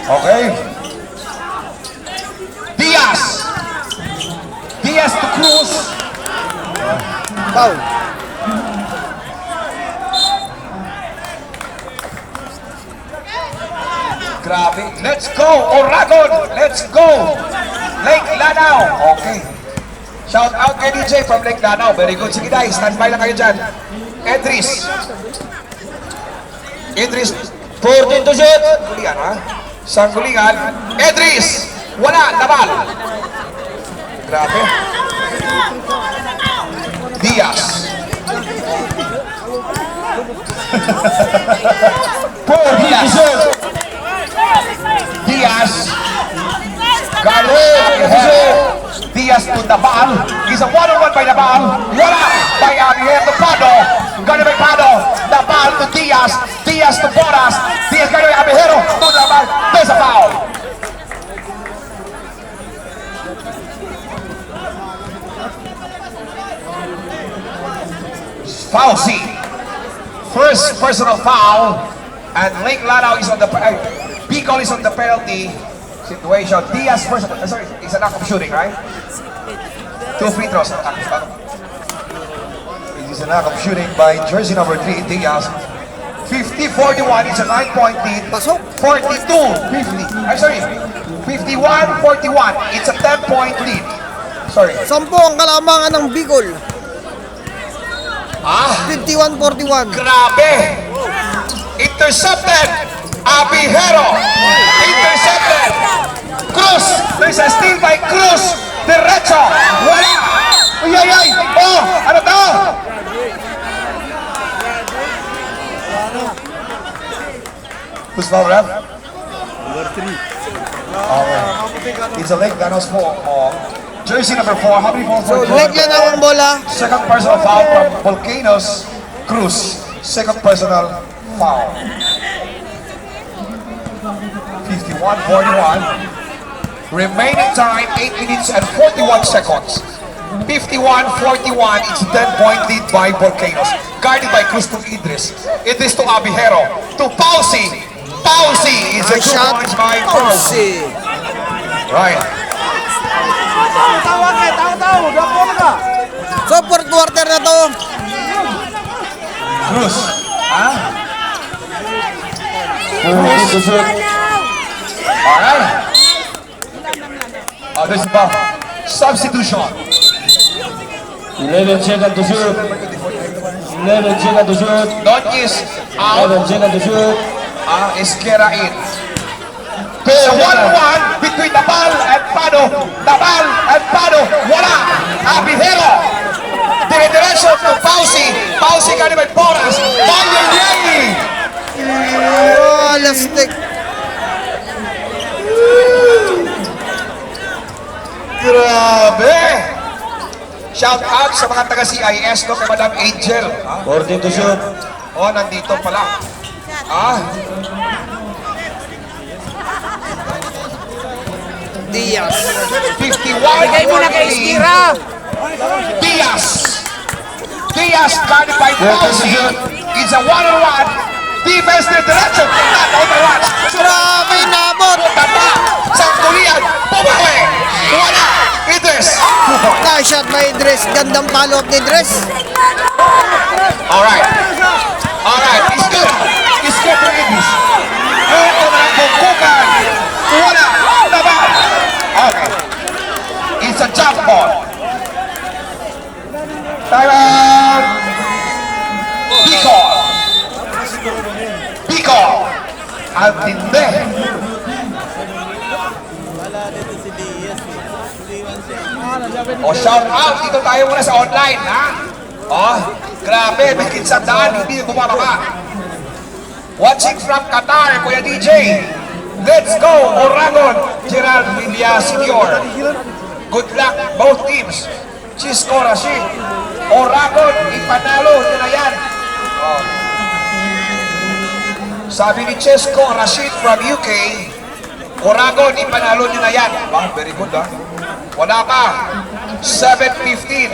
Okay. Diaz. Diaz to Cruz. Foul. Grabe. Let's go, Oragon. Let's go. Lake Lanao. Okay. Shout out kay DJ from Lake Lanao. Very good. Sige guys, standby lang kayo dyan. Edris. Edris. 14 to shoot. Sanggulingan ha. Sanggulingan. Edris. Wala. Labal. Grabe. Diaz. 4 Diaz. Diaz. Diaz to Dabal. He's a one-on-one by Dabal. Wala by Abiher to Pado. Gonna be Pado. Dabal to Diaz. Diaz to Boras. Diaz gonna be Abihero to Dabal. There's a foul. Fauci. First personal foul. And Lake Lanao is on the Bicol is on the penalty situation. Diaz first, sorry, it's an act of shooting, right? 2 free throws. It is an act of shooting by jersey number 3, Diaz. 50-41, it's a 9-point lead. Pasok. 42-50. I'm sorry, 51-41, it's a 10-point lead. Sorry. 10 ang kalamangan ng Bicol. 51-41. Grabe! Intercepted! Abihero! Intercepted! Cruz! There's a steal by Cruz! Derecho! Wala! Uy, ay, ay! Oh! Ano to? Who's foul, ref? Number 3. Okay. It's a Lake Danos foul. Jersey number 4. How many fouls for Lake Lanao ang bola. Second personal foul from Volcanoes. Cruz. Second personal foul. 51-41. Remaining time, 8 minutes and 41 seconds. 51-41, it's a 10-point lead by Volcanoes. Guarded by Cruz to Idris. Idris to Abihero. To Pausi. Pausi is a good Shot. points by Pausi. Right. So, fourth quarter na to. Cruz. Huh? Alright. Oh, there's the ball. Substitution. 11 seconds to shoot. 11 seconds to shoot. Donquis out. 11 seconds to shoot. Esquera in. There's a 1-1 between Dabal and Pado. Dabal and Pado. Wala. Abihero. Dire-diretso to Pausi. Pausi ka naman Boras. Banyayay. Oh, lastik. Grabe. Shout out sa mga taga-CIS no, kay Madam Angel. 14 to shoot. Oh, nandito pala. Diaz. 51. Bigay mo na kay Esquira. Diaz. Diaz guarded by Pausi. It's a one-on-one. Defense na diretso. Not overwatch. Grabe nabot. Tanda. Sangkulian. Pumawi. Wala. Idris. Nice shot by Idris. Gandang follow-up ni Idris. Alright. Alright. It's good. It's good for Idris. Ito na ang bukukan. Wala. Taba. Okay. It's a jump ball. Time. Bicol. Bicol. Ang tindi. O shout out. Dito tayo muna sa online, ha? Oh, grabe. May kinsandaan. Hindi bumababa. Watching from Qatar, Kuya DJ. Let's go, Oragon. Gerald Villa Senior. Good luck, both teams. Chisco Rashid. Oragon, ipanalo. Yun na yan. Oh. Sabi ni Chisco Rashid from UK, Oragon, ipanalo nyo na yan. Very good, ha? Wala pa. 7-15.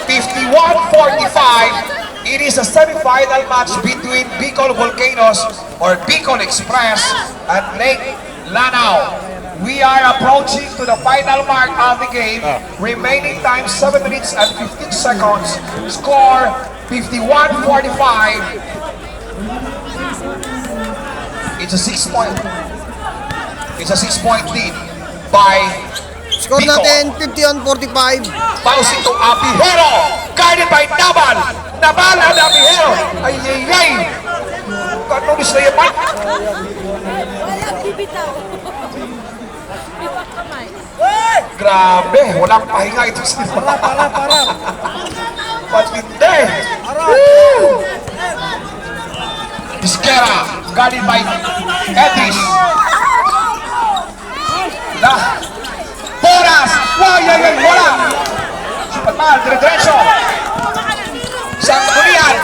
51-45. It is a semi-final match between Bicol Volcanoes or Bicol Express and Lake Lanao. We are approaching to the final mark of the game. Remaining time 7 minutes and 15 seconds. Score 51-45. It's a 6-point. It's a 6-point lead by Score Bicol. natin 51-45. Bouncing to Abihero. Guarded by Nabal. Nabal and Abihero. Ay, ay, ay. Kanonis na yan, Mark. Walang bibitaw. Iwak kamay. Grabe, walang pahinga ito si Para. Patindi. Woo! Iskera. Guarded by Edis. Boras! Ay, ay, ay, wala! Patmal, dire-diretso! Sangkulian!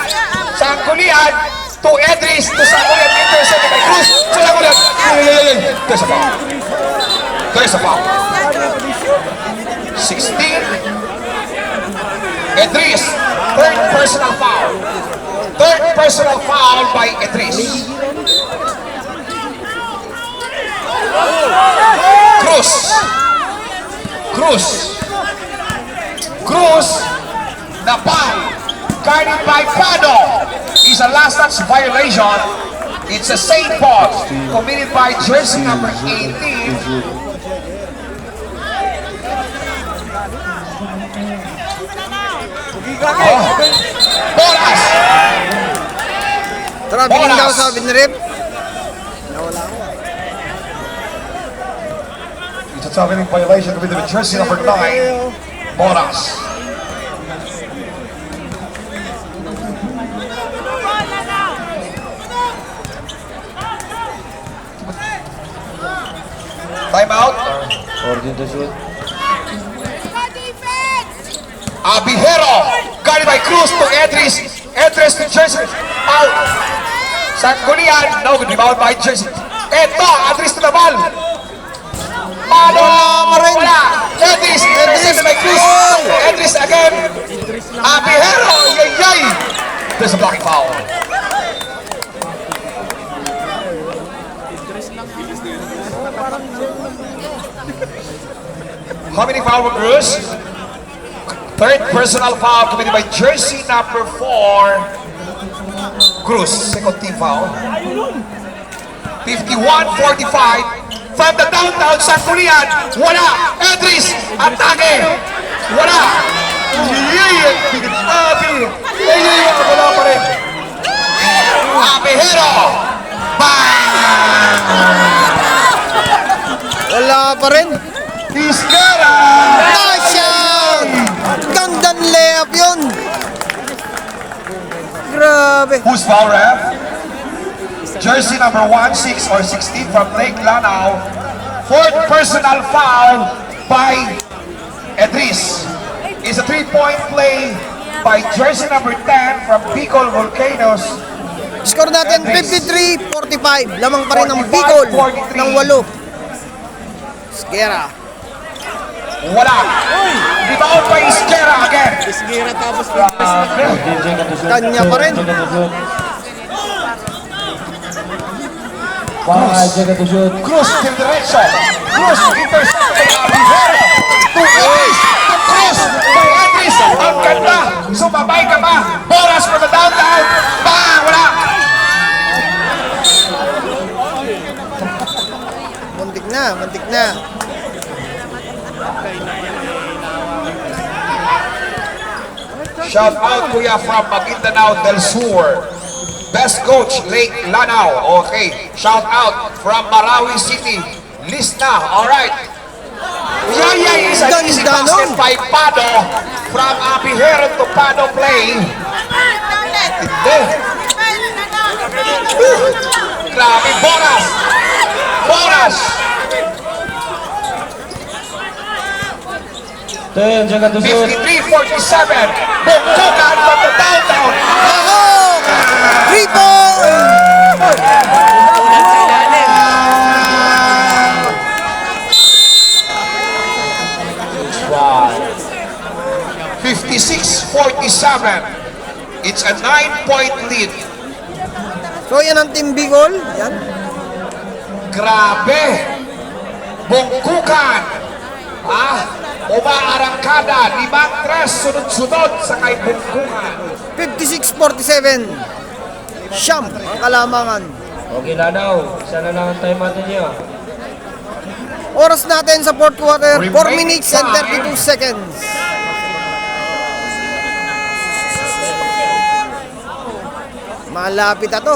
Sangkulian! To Edris! To Sangkulian! Intercepted by Cruz! Sa Sangkulian! Ay, ay, ay, ay! There's a foul! There's a foul! 16. Edris! Third personal foul! Third personal foul by Edris! Cruz! Cruz. Cruz. Napal. Guarded by Pado. Is a last touch violation. It's a safe ball committed by jersey number 18. Boras. Traveling daw sabi ni Rep. It's a traveling violation committed by jersey number 9. Boras. Time out. Order to shoot. Abihero. Guarded by Cruz to Edris. Edris to jersey. Out. Sangkulian. No, good rebound by jersey. Eto, Edris to the ball. Palo. Wala. Edris. Edris by Cruz. Edris again. Abihero. Yay, yay. There's a blocking foul. How many foul for Cruz? Third personal foul committed by jersey number 4. Cruz, second team foul. 51-45 from the downtown Sangkulian. Wala. Edris. Atake. Wala. Wala pa rin. Abihero. Bang! Wala pa rin. Iskera. Nice shot! Gandang layup yun. Grabe. Who's foul, ref? Jersey number 1, 6 or 16 from Lake Lanao. Fourth personal foul by Edris. It's a 3-point play by jersey number 10 from Bicol Volcanoes. Score natin 53-45. Lamang pa rin ng Bicol ng 8. Skera. Wala. Rebound by Iskera again. Skera tapos DJ ka to shoot. Kanya pa rin. DJ ka to shoot. DJ ka to shoot. Cruz till diretso. Cruz intercept by Abihero. To Edris. To Cruz. To Edris. Ang ganda. Sumabay ka ba? Boras from the downtown. Bang! Wala. Muntik na, muntik na. Shout out kuya from Maguindanao del Sur. Best coach, Lake Lanao. Okay. Shout out from Marawi City. Lisna. Alright. Yaya is an easy Ganda basket nun. by Pado. From Abihero to Pado play. Hindi. Grabe. Boras. Boras. 10 ka to shoot. 53-47. Bungkukan from the downtown. Ako! 3 point! Wow. 56-47. It's a 9-point lead. So yan ang Team Bicol. Yan. Grabe. Bungkukan. Umaarangkada. 5-3 sunod-sunod sa kay Bungkukan. 56-47. Siyam ang kalamangan. Okay na daw. Isa na lang ang time natin niya. Oras natin sa fourth quarter, 4 minutes and 32 seconds. Malapit na to.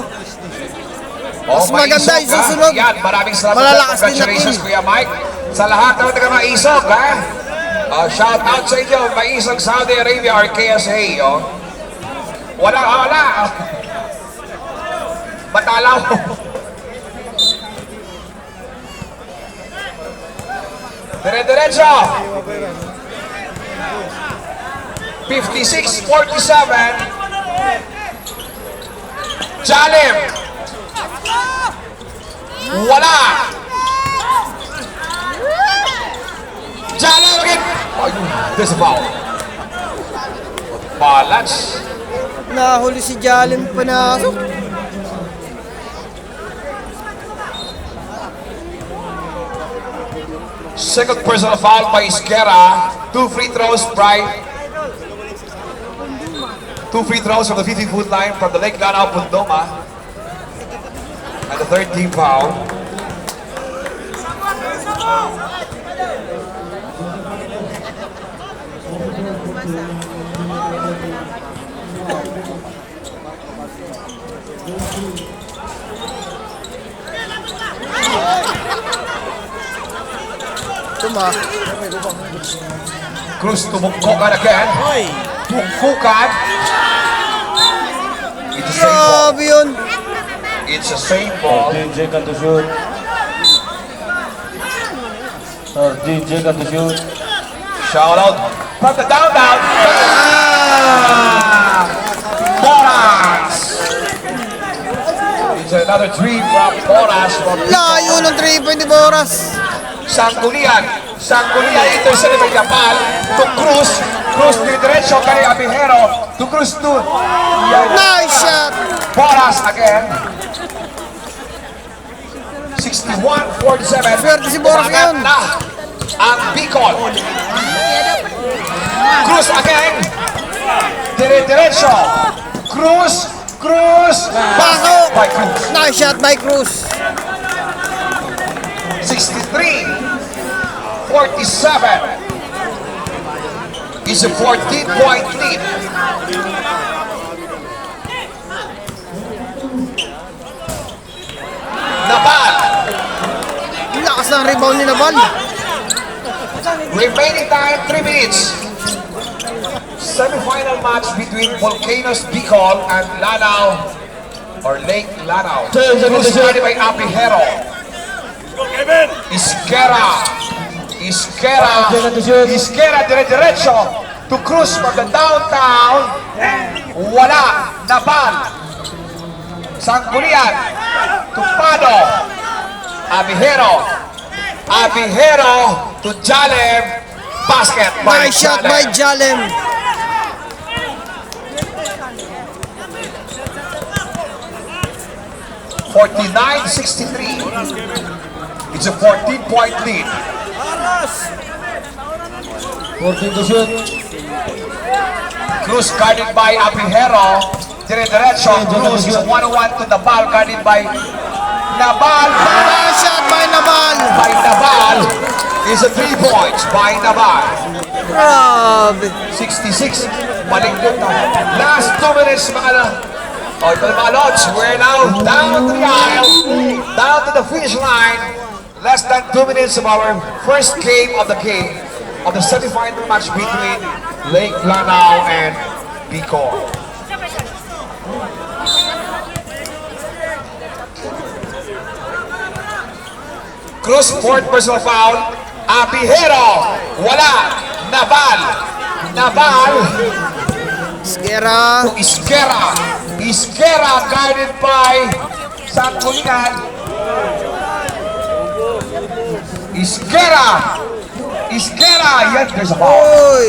Mas may maganda isog, yung susunod. Yan, maraming salamat. Malalakas din Congratulations, natin. Kuya Mike. Sa lahat ng taga Maisog, shout out sa inyo, Maisog, Saudi Arabia, or KSA. Wala. Matalaw. Dire-diretso. 56-47. Jalim. Wala. Jalim again. Ayun, there's a foul. Balance. Nahuli si Jalim panasok. Second personal foul by Isquera. 2 free throws by 2 free throws from the 50-foot line from the Lake Lanao, Pundoma. And the third team foul. Tuma. Cruz tumungkokan again. Tungkukan. It's a safe ball. Grabe yun. It's a safe ball. 13 second to shoot. 13 second to shoot. Shout out from the down. Boras. It's another three from Boras. Layo ng 3.4 oras. Sangkulian intercept by Yapal to Cruz ni diretso kay Abihero to Cruz to Nice shot. Boras again. 61-47. Swerte si Boras Umangat ngayon. na ang Bicol. Cruz again. Diretso. Cruz. Pasok. By Cruz. Nice shot by Cruz. 63-47. It's a 14-point lead. Nabal. Lakas ng rebound ni Nabal. Remaining time 3 minutes. Semi-final match between Volcanoes Bicol and Lanao or Lake Lanao. Cruz started by Apihero. Isquera diretso to Cruz from the downtown. Wala. Nabal. Sangkulian to Pado. Abihero to Jalem. Basket by Nice shot by Jalem. It's a 14-point lead. 14 to shoot. Cruz guarded by Abihero. Diretso. Cruz is 1-1 to Nabal guarded by Nabal. Nice shot by Nabal. Is a 3 points by Nabal. Grabe. 66. Maligdot na. Last 2 minutes mga ito mga Lods. We're now down to the aisle. Down to the finish line. Less than 2 minutes of our first game of the semi-final match between Lake Lanao and Bicol. Cruz, fourth personal foul. Abihero. Wala. Nabal. Isquera. Isquera guarded by Sangkulian. Isquera. Yes, there's a foul. Oy.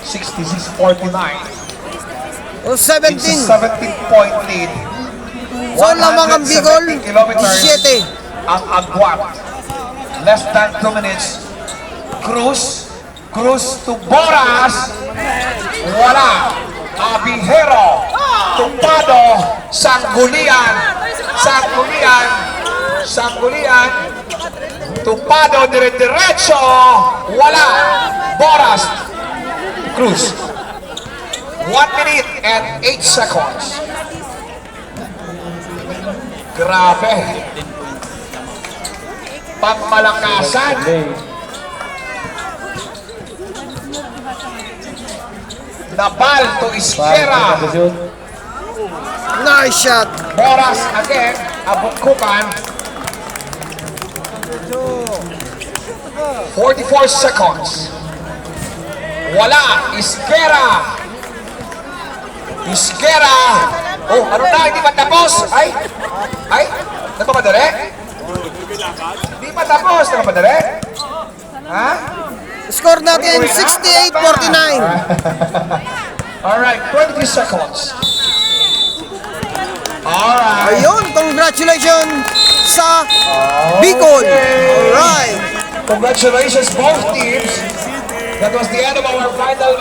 66-49. O It's a 17. 17-point lead. So lamang ang Bicol. 170 kilometers 17. ang agwat. Less than 2 minutes. Cruz. Cruz to Boras. Wala. Abihero. Tumpado. Sanggunian. Sanggunian. Sanggunian. Tumpado dire-diretso. Wala. Boras. Cruz. 1 minute and 8 seconds. Grabe. Pagmalakasan. Napal to Iskera. Nice shot. Boras again. Abungkukan. 44 seconds. Wala. Iskera. Iskera. Oh, ano na? Hindi pa tapos. Ay. Nagpapadali? Hindi pa tapos. Nagpapadali? Ha? Score natin 68-49. Alright, 23 seconds. Alright. Ayun, congratulations sa Bicol. Alright. Congratulations both teams. That was the end of our final